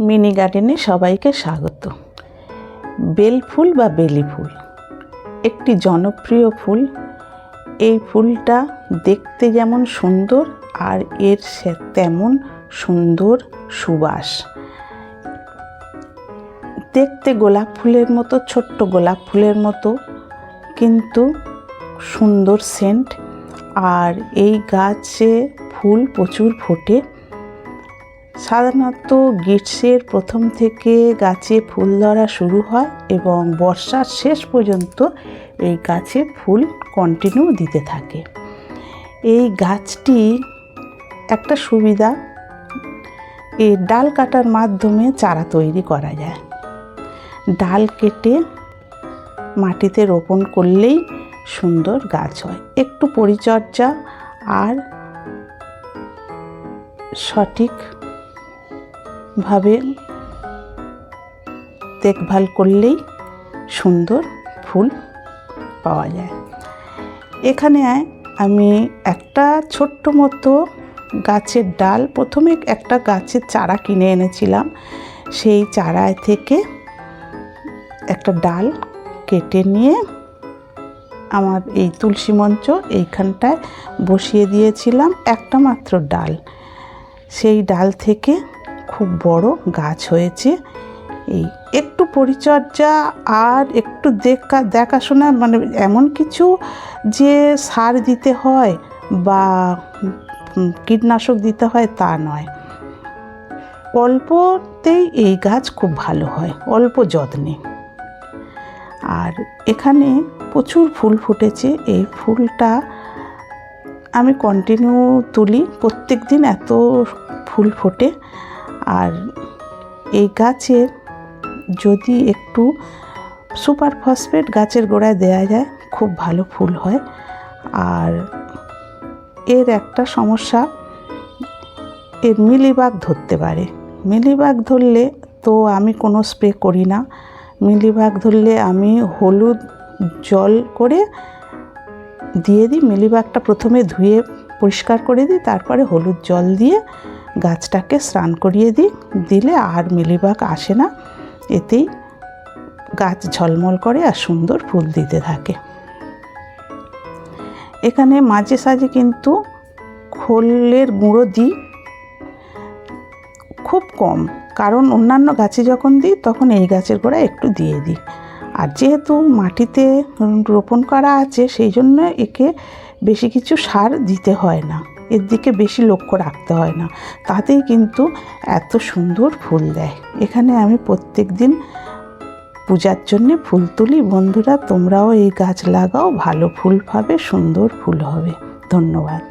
Mini গার্ডেনে সবাইকে স্বাগত। বেল ফুল বা বেলি ফুল একটি জনপ্রিয় ফুল। এই ফুলটা দেখতে যেমন সুন্দর আর এর তেমন সুন্দর সুবাস। দেখতে গোলাপ ফুলের মতো, ছোট্ট গোলাপ ফুলের মতো, কিন্তু সুন্দর সেন্ট। আর এই গাছে ফুল প্রচুর ফোটে। সাধারণত গ্রীষ্মের প্রথম থেকে গাছে ফুল ধরা শুরু হয় এবং বর্ষার শেষ পর্যন্ত এই গাছে ফুল কন্টিনিউ দিতে থাকে। এই গাছটি একটা সুবিধা, এই ডাল কাটার মাধ্যমে চারা তৈরি করা যায়। ডাল কেটে মাটিতে রোপণ করলেই সুন্দর গাছ হয়। একটু পরিচর্যা আর সঠিকভাবে দেখভাল করলেই সুন্দর ফুল পাওয়া যায়। এখানে আমি একটা ছোট্ট মতো গাছের ডাল, প্রথমে একটা গাছের চারা কিনে এনেছিলাম। সেই চারায় থেকে একটা ডাল কেটে নিয়ে আমার এই তুলসী মঞ্চ এইখানটায় বসিয়ে দিয়েছিলাম। একটা মাত্র ডাল, সেই ডাল থেকে খুব বড় গাছ হয়েছে। এই একটু পরিচর্যা আর একটু দেখাশোনা, মানে এমন কিছু যে সার দিতে হয় বা কীটনাশক দিতে হয় তা নয়। অল্পতেই এই গাছ খুব ভালো হয়, অল্প যত্নে। আর এখানে প্রচুর ফুল ফুটেছে। এই ফুলটা আমি কন্টিনিউ তুলি, প্রত্যেক দিন এত ফুল ফোটে। আর এই গাছের যদি একটু সুপার ফসফেট গাছের গোড়ায় দেওয়া যায়, খুব ভালো ফুল হয়। আর এর একটা সমস্যা, এর মিলিবাগ ধরতে পারে। মিলিবাগ ধরলে তো আমি কোনো স্প্রে করি না। মিলিবাগ ধরলে আমি হলুদ জল করে দিয়ে দিই। মিলিবাগটা প্রথমে ধুয়ে পরিষ্কার করে দিই, তারপরে হলুদ জল দিয়ে গাছটাকে স্নান করিয়ে দিই। দিলে আর মিলিবাগ আসে না। এতেই গাছ ঝলমল করে আর সুন্দর ফুল দিতে থাকে। এখানে মাঝে সাঝে কিন্তু খোলের গুঁড়ো দিই, খুব কম, কারণ অন্যান্য গাছে যখন দিই তখন এই গাছের গোড়ায় একটু দিয়ে দিই। আর যেহেতু মাটিতে রোপণ করা আছে, সেই জন্য একে বেশি কিছু সার দিতে হয় না, এর দিকে বেশি লক্ষ্য রাখতে হয় না, তাতেই কিন্তু এত সুন্দর ফুল দেয়। এখানে আমি প্রত্যেক দিন পূজার জন্যে ফুল তুলি। বন্ধুরা, তোমরাও এই গাছ লাগাও, ভালো ফুল পাবে, সুন্দর ফুল হবে। ধন্যবাদ।